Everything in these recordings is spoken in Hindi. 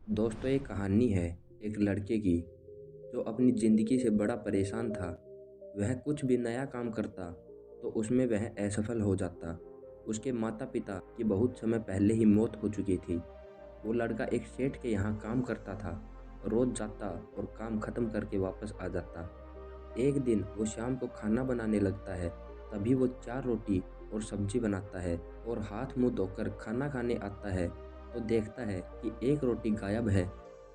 दोस्तों, एक कहानी है एक लड़के की जो अपनी ज़िंदगी से बड़ा परेशान था। वह कुछ भी नया काम करता तो उसमें वह असफल हो जाता। उसके माता-पिता की बहुत समय पहले ही मौत हो चुकी थी। वो लड़का एक सेठ के यहाँ काम करता था। रोज़ जाता और काम ख़त्म करके वापस आ जाता। एक दिन वो शाम को खाना बनाने लगता है। तभी वो 4 रोटी और सब्ज़ी बनाता है और हाथ-मुँह धोकर खाना खाने आता है तो देखता है कि एक रोटी गायब है।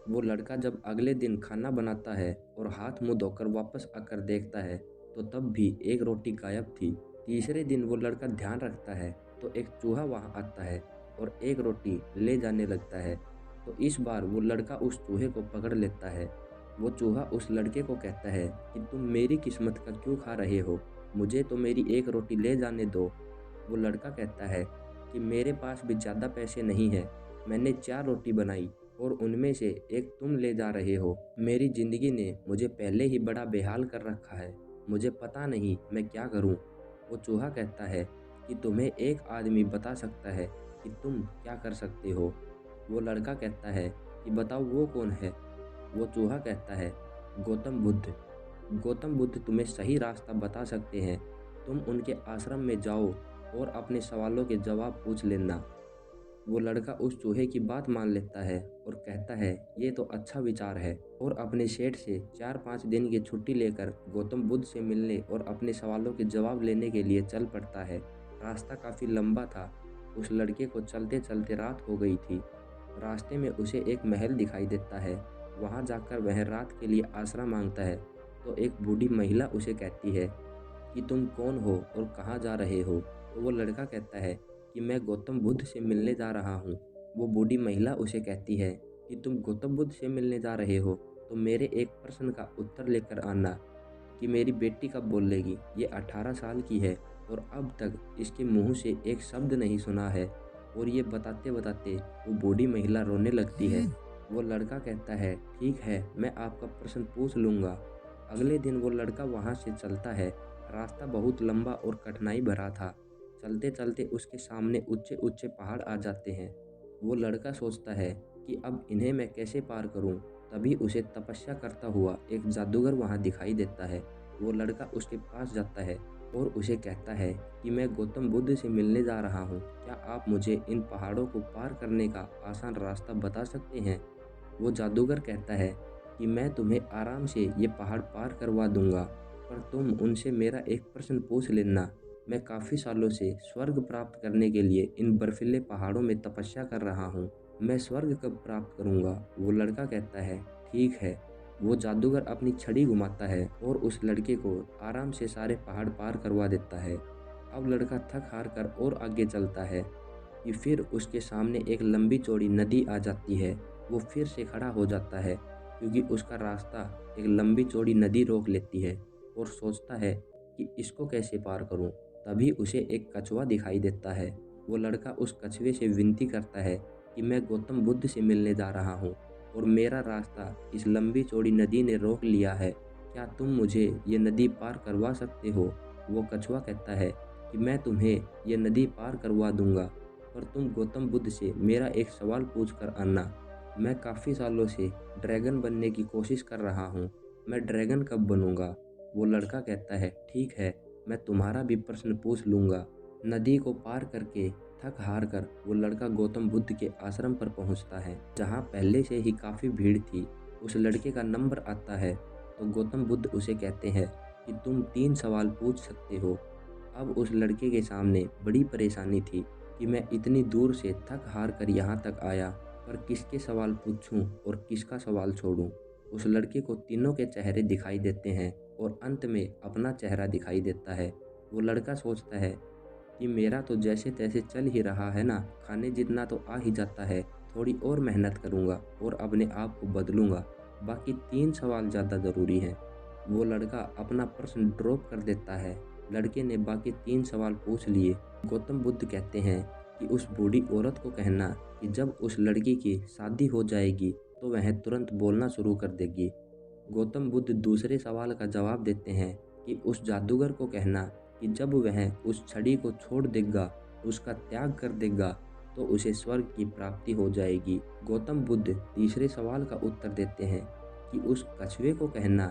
वो लड़का जब अगले दिन खाना बनाता है और हाथ-मुँह धोकर वापस आकर देखता है तो तब भी एक रोटी गायब थी। तीसरे दिन वो लड़का ध्यान रखता है तो एक चूहा वहाँ आता है और एक रोटी ले जाने लगता है। तो इस बार वो लड़का उस चूहे को पकड़ लेता है। वो चूहा उस लड़के को कहता है कि तुम मेरी किस्मत का क्यों खा रहे हो? मुझे तो मेरी एक रोटी ले जाने दो। वो लड़का कहता है कि मेरे पास भी ज़्यादा पैसे नहीं हैं। मैंने 4 रोटी बनाई और उनमें से एक तुम ले जा रहे हो। मेरी ज़िंदगी ने मुझे पहले ही बड़ा बेहाल कर रखा है। मुझे पता नहीं मैं क्या करूँ? वो चूहा कहता है कि तुम्हें एक आदमी बता सकता है कि तुम क्या कर सकते हो। वो लड़का कहता है कि बताओ वो कौन है? वो चूहा कहता है, गौतम बुद्ध। गौतम बुद्ध तुम्हें सही रास्ता बता सकते हैं। तुम उनके आश्रम में जाओ और अपने सवालों के जवाब पूछ लेना। वो लड़का उस चूहे की बात मान लेता है और कहता है ये तो अच्छा विचार है और अपने सेठ से 4-5 दिन की छुट्टी लेकर गौतम बुद्ध से मिलने और अपने सवालों के जवाब लेने के लिए चल पड़ता है। रास्ता काफ़ी लंबा था। उस लड़के को चलते चलते रात हो गई थी। रास्ते में उसे एक महल दिखाई देता है। वहाँ जाकर वह रात के लिए आसरा मांगता है तो एक बूढ़ी महिला उसे कहती है कि तुम कौन हो और कहाँ जा रहे हो? तो वो लड़का कहता है कि मैं गौतम बुद्ध से मिलने जा रहा हूँ। वो बूढ़ी महिला उसे कहती है कि तुम गौतम बुद्ध से मिलने जा रहे हो तो मेरे एक प्रश्न का उत्तर लेकर आना कि मेरी बेटी कब बोलेगी। ये 18 साल की है और अब तक इसके मुँह से एक शब्द नहीं सुना है। और ये बताते-बताते वो बूढ़ी महिला रोने लगती है। वो लड़का कहता है, ठीक है, मैं आपका प्रश्न पूछ लूँगा। अगले दिन वो लड़का वहाँ से चलता है। रास्ता बहुत लंबा और कठिनाई भरा था। चलते-चलते उसके सामने ऊँचे-ऊँचे पहाड़ आ जाते हैं। वो लड़का सोचता है कि अब इन्हें मैं कैसे पार करूँ? तभी उसे तपस्या करता हुआ एक जादूगर वहाँ दिखाई देता है। वो लड़का उसके पास जाता है और उसे कहता है कि मैं गौतम बुद्ध से मिलने जा रहा हूँ। क्या आप मुझे इन पहाड़ों को पार करने का आसान रास्ता बता सकते हैं? वो जादूगर कहता है कि मैं तुम्हें आराम से ये पहाड़ पार करवा दूँगा, पर तुम उनसे मेरा एक प्रश्न पूछ लेना। मैं काफ़ी सालों से स्वर्ग प्राप्त करने के लिए इन बर्फीले पहाड़ों में तपस्या कर रहा हूँ। मैं स्वर्ग कब प्राप्त करूँगा? वो लड़का कहता है, ठीक है। वो जादूगर अपनी छड़ी घुमाता है और उस लड़के को आराम से सारे पहाड़ पार करवा देता है। अब लड़का थक हार कर और आगे चलता है कि फिर उसके सामने एक लंबी चौड़ी नदी आ जाती है। वो फिर से खड़ा हो जाता है क्योंकि उसका रास्ता एक लंबी चौड़ी नदी रोक लेती है और सोचता है कि इसको कैसे पार करूं। तभी उसे एक कछुआ दिखाई देता है। वो लड़का उस कछुए से विनती करता है कि मैं गौतम बुद्ध से मिलने जा रहा हूँ और मेरा रास्ता इस लंबी चौड़ी नदी ने रोक लिया है। क्या तुम मुझे ये नदी पार करवा सकते हो? वो कछुआ कहता है कि मैं तुम्हें ये नदी पार करवा दूंगा, पर तुम गौतम बुद्ध से मेरा एक सवाल पूछ कर आना। मैं काफ़ी सालों से ड्रैगन बनने की कोशिश कर रहा हूँ। मैं ड्रैगन कब बनूंगा? वो लड़का कहता है, ठीक है, मैं तुम्हारा भी प्रश्न पूछ लूँगा। नदी को पार करके थक हार कर वो लड़का गौतम बुद्ध के आश्रम पर पहुँचता है, जहाँ पहले से ही काफ़ी भीड़ थी। उस लड़के का नंबर आता है, तो गौतम बुद्ध उसे कहते हैं कि तुम 3 सवाल पूछ सकते हो। अब उस लड़के के सामने बड़ी परेशानी थी कि मैं इतनी दूर से थक हार कर यहाँ तक आया, पर किसके सवाल पूछूं और किसका सवाल छोड़ूं। उस लड़के को तीनों के चेहरे दिखाई देते हैं और अंत में अपना चेहरा दिखाई देता है। वो लड़का सोचता है कि मेरा तो जैसे तैसे चल ही रहा है ना, खाने जितना तो आ ही जाता है। थोड़ी और मेहनत करूँगा और अपने आप को बदलूँगा। बाकी 3 सवाल ज़्यादा ज़रूरी हैं। वो लड़का अपना प्रश्न ड्रॉप कर देता है। लड़के ने बाकी 3 सवाल पूछ लिए। गौतम बुद्ध कहते हैं कि उस बूढ़ी औरत को कहना कि जब उस लड़की की शादी हो जाएगी तो वह तुरंत बोलना शुरू कर देगी। गौतम बुद्ध दूसरे सवाल का जवाब देते हैं कि उस जादूगर को कहना कि जब वह उस छड़ी को छोड़ देगा, उसका त्याग कर देगा, तो उसे स्वर्ग की प्राप्ति हो जाएगी। गौतम बुद्ध तीसरे सवाल का उत्तर देते हैं कि उस कछुए को कहना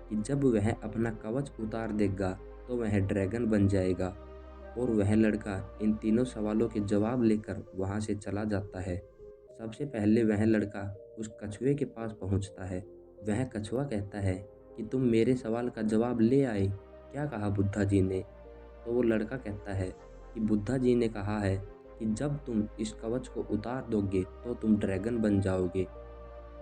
कि जब वह अपना कवच उतार देगा तो वह ड्रैगन बन जाएगा। और वह लड़का इन तीनों सवालों के जवाब लेकर वहाँ से चला जाता है। सबसे पहले वह लड़का उस कछुए के पास पहुँचता है। वह कछुआ कहता है कि तुम मेरे सवाल का जवाब ले आए, क्या कहा बुद्धा जी ने? तो वो लड़का कहता है कि बुद्धा जी ने कहा है कि जब तुम इस कवच को उतार दोगे तो तुम ड्रैगन बन जाओगे।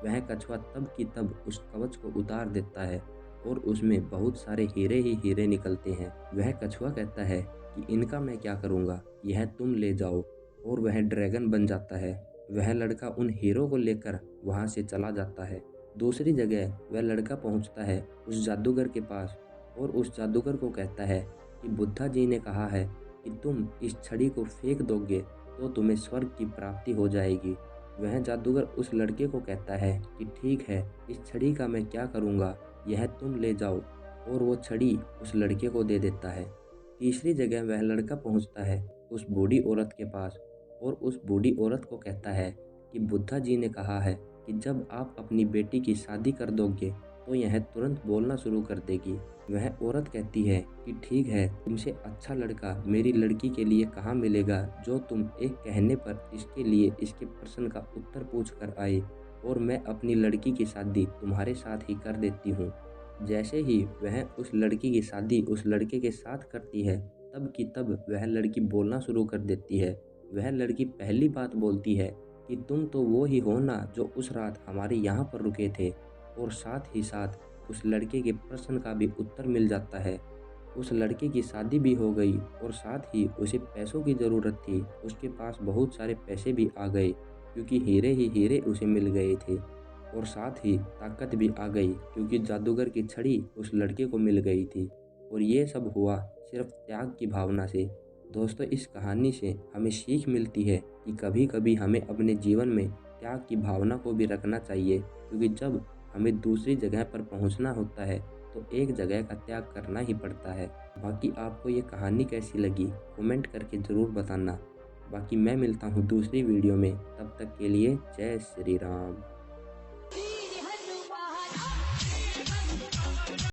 वह कछुआ तब की तब उस कवच को उतार देता है और उसमें बहुत सारे हीरे ही हीरे निकलते हैं। वह कछुआ कहता है कि इनका मैं क्या करूँगा, यह तुम ले जाओ। और वह ड्रैगन बन जाता है। वह लड़का उन हीरों को लेकर वहाँ से चला जाता है। दूसरी जगह वह लड़का पहुँचता है उस जादूगर के पास और उस जादूगर को कहता है कि बुद्धा जी ने कहा है कि तुम इस छड़ी को फेंक दोगे तो तुम्हें स्वर्ग की प्राप्ति हो जाएगी। वह जादूगर उस लड़के को कहता है कि ठीक है, इस छड़ी का मैं क्या करूँगा, यह तुम ले जाओ। और वो छड़ी उस लड़के को दे देता है। तीसरी जगह वह लड़का पहुँचता है उस बूढ़ी औरत के पास और उस बूढ़ी औरत को कहता है कि बुद्धा जी ने कहा है कि जब आप अपनी बेटी की शादी कर दोगे तो यह तुरंत बोलना शुरू कर देगी। वह औरत कहती है कि ठीक है, तुमसे अच्छा लड़का मेरी लड़की के लिए कहाँ मिलेगा जो तुम एक कहने पर इसके लिए इसके प्रश्न का उत्तर पूछ कर आए, और मैं अपनी लड़की की शादी तुम्हारे साथ ही कर देती हूँ। जैसे ही वह उस लड़की की शादी उस लड़के के साथ करती है, तब की तब वह लड़की बोलना शुरू कर देती है। वह लड़की पहली बात बोलती है कि तुम तो वो ही हो ना जो उस रात हमारे यहाँ पर रुके थे। और साथ ही साथ उस लड़के के प्रश्न का भी उत्तर मिल जाता है। उस लड़के की शादी भी हो गई और साथ ही उसे पैसों की ज़रूरत थी। उसके पास बहुत सारे पैसे भी आ गए क्योंकि हीरे ही हीरे उसे मिल गए थे। और साथ ही ताकत भी आ गई क्योंकि जादूगर की छड़ी उस लड़के को मिल गई थी। और ये सब हुआ सिर्फ त्याग की भावना से। दोस्तों, इस कहानी से हमें सीख मिलती है कि कभी कभी हमें अपने जीवन में त्याग की भावना को भी रखना चाहिए, क्योंकि जब हमें दूसरी जगह पर पहुंचना होता है तो एक जगह का त्याग करना ही पड़ता है। बाकी आपको ये कहानी कैसी लगी कमेंट करके ज़रूर बताना। बाकी मैं मिलता हूँ दूसरी वीडियो में, तब तक के लिए जय श्री राम।